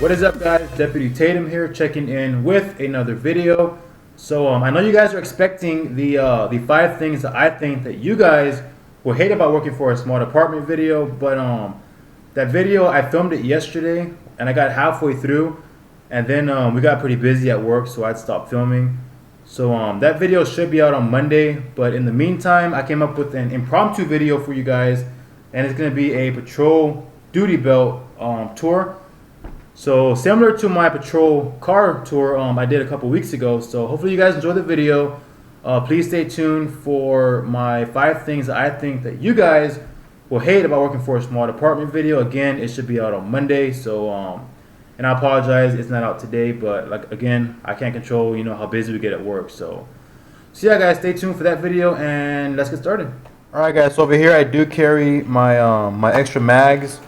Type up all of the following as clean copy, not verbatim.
What is up, guys? Deputy Tatum here, checking in with another video. So I know you guys are expecting the 5 things that I think that you guys will hate about working for a small department video, but that video, I filmed it yesterday and I got halfway through, and then we got pretty busy at work, so I'd stopped filming. So that video should be out on Monday, but in the meantime, I came up with an impromptu video for you guys, and it's going to be a patrol duty belt tour. So similar to my patrol car tour I did a couple weeks ago. So hopefully you guys enjoy the video. Please stay tuned for my 5 things that I think that you guys will hate about working for a small department video. Again, it should be out on Monday. So and I apologize it's not out today, but like again, I can't control how busy we get at work. So yeah, guys, stay tuned for that video and let's get started. All right, guys. So over here I do carry my my extra mags.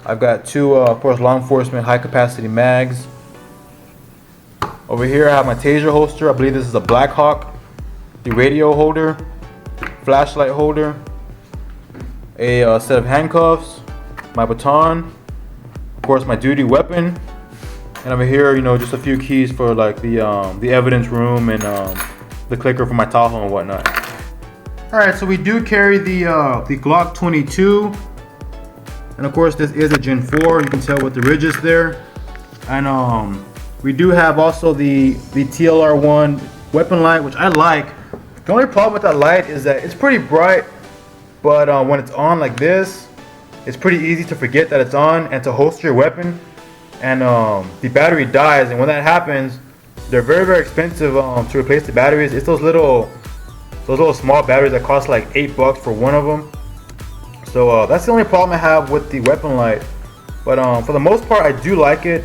I've got 2, of course, law enforcement high-capacity mags. Over here, I have my Taser holster. I believe this is a Black Hawk. The radio holder, flashlight holder, a set of handcuffs, my baton, of course, my duty weapon, and over here, just a few keys for like the evidence room and the clicker for my Tahoe and whatnot. All right, so we do carry the Glock 22. And of course, this is a Gen 4. You can tell with the ridges there. And we do have also the TLR1 weapon light, which I like. The only problem with that light is that it's pretty bright, but when it's on like this, it's pretty easy to forget that it's on and to holster your weapon. And the battery dies, and when that happens, they're very, very expensive to replace the batteries. It's those little small batteries that cost like $8 for one of them. So that's the only problem I have with the weapon light, but for the most part, I do like it.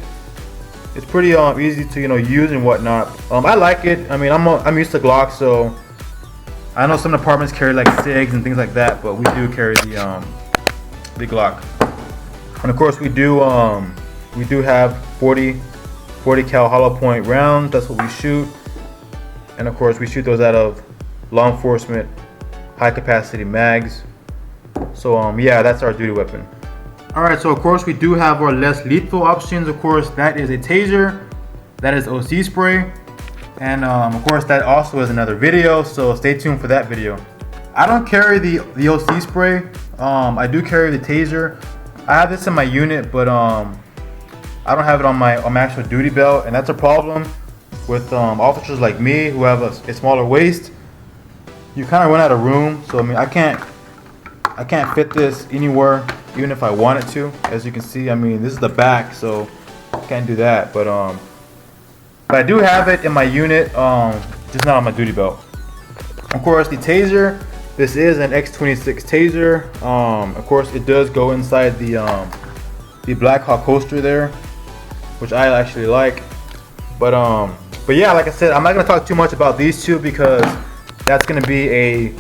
It's pretty easy to use and whatnot. I like it. I mean, I'm used to Glock, so I know some departments carry like SIGs and things like that, but we do carry the Glock. And of course, we do have 40 cal hollow point rounds. That's what we shoot, and of course, we shoot those out of law enforcement high capacity mags. So yeah, that's our duty weapon. Alright, so of course we do have our less lethal options. Of course, that is a Taser, that is OC spray, and of course that also is another video, so stay tuned for that video. I don't carry the OC spray. I do carry the Taser. I have this in my unit, but I don't have it on my actual duty belt, and that's a problem with officers like me who have a smaller waist. You kind of run out of room, so I mean, I can't fit this anywhere, even if I wanted to. As you can see, I mean, this is the back, so I can't do that. But I do have it in my unit, just not on my duty belt. Of course, the Taser. This is an X26 Taser. Of course, it does go inside the Black Hawk holster there, which I actually like. But yeah, like I said, I'm not gonna talk too much about these two because that's gonna be a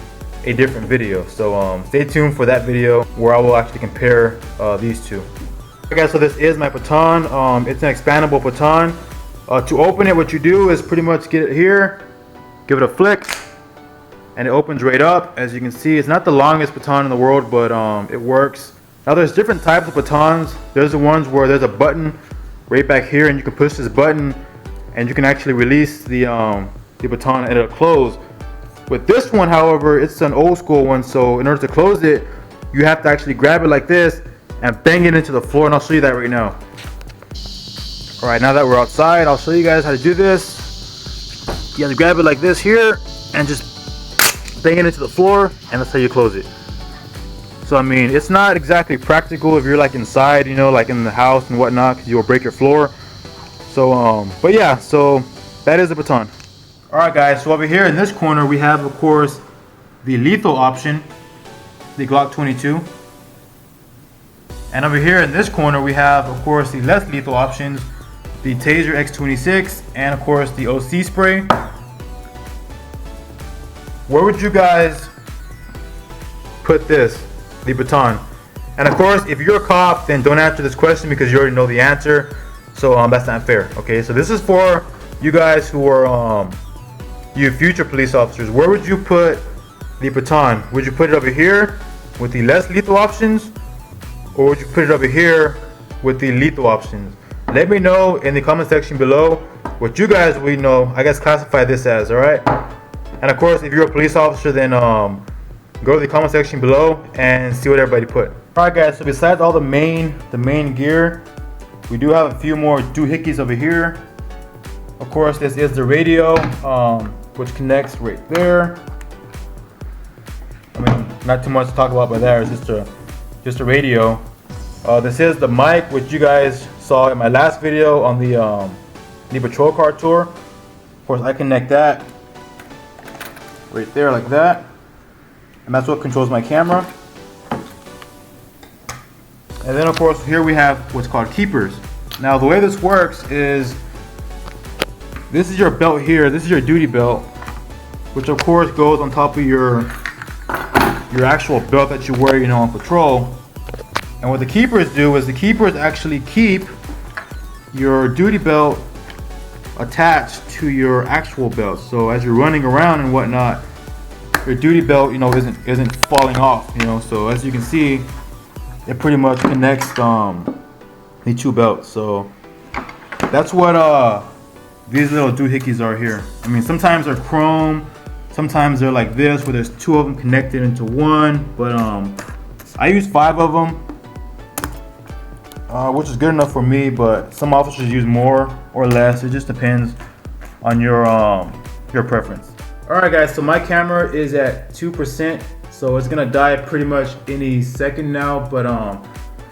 different video. So stay tuned for that video where I will actually compare these two. Okay, so this is my baton. It's an expandable baton. To open it, what you do is pretty much get it here, give it a flick, and it opens right up. As you can see, it's not the longest baton in the world, but it works. Now there's different types of batons. There's the ones where there's a button right back here, and you can push this button and you can actually release the baton and it'll close. With this one, however, it's an old school one, so in order to close it, you have to actually grab it like this and bang it into the floor, and I'll show you that right now. Alright, now that we're outside, I'll show you guys how to do this. You have to grab it like this here and just bang it into the floor, and that's how you close it. So I mean, it's not exactly practical if you're like inside, like in the house and whatnot, because you'll break your floor. So but yeah, so that is the baton. Alright, guys, so over here in this corner we have, of course, the lethal option, the Glock 22. And over here in this corner we have, of course, the less lethal options, the Taser X26 and of course the OC spray. Where would you guys put this, the baton? And of course, if you're a cop, then don't answer this question because you already know the answer. So that's not fair. Okay, so this is for you guys who are you future police officers. Where would you put the baton? Would you put it over here with the less lethal options, or would you put it over here with the lethal options? let me know in the comment section below what you guys I guess classify this as. All right. And of course, if you're a police officer, then go to the comment section below and see what everybody put. All right, guys. So besides all the main gear, we do have a few more doohickeys over here. Of course, this is the radio, which connects right there. I mean, not too much to talk about by there. It's just a radio. This is the mic, which you guys saw in my last video on the patrol car tour. Of course, I connect that right there like that, and that's what controls my camera. And then of course here we have what's called keepers. Now the way this works is, this is your belt here, this is your duty belt, which of course goes on top of your actual belt that you wear on patrol. And what the keepers do is the keepers actually keep your duty belt attached to your actual belt. So as you're running around and whatnot, your duty belt isn't falling off. So as you can see, it pretty much connects the two belts. So that's what these little doohickeys are here. I mean, sometimes they're chrome, sometimes they're like this where there's two of them connected into one, but I use 5 of them, which is good enough for me, but some officers use more or less. It just depends on your preference. Alright guys, so my camera is at 2%, so it's gonna die pretty much any second now, but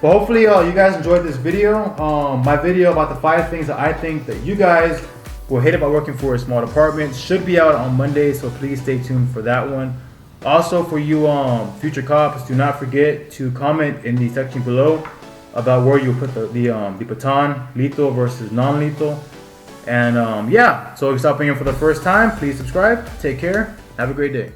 hopefully you guys enjoyed this video. My video about the 5 things that I think that you guys will hate about working for a small department should be out on Monday, so please stay tuned for that one. Also, for you future cops, do not forget to comment in the section below about where you put the baton, lethal versus non-lethal. And yeah, so if you're stopping in for the first time, please subscribe. Take care. Have a great day.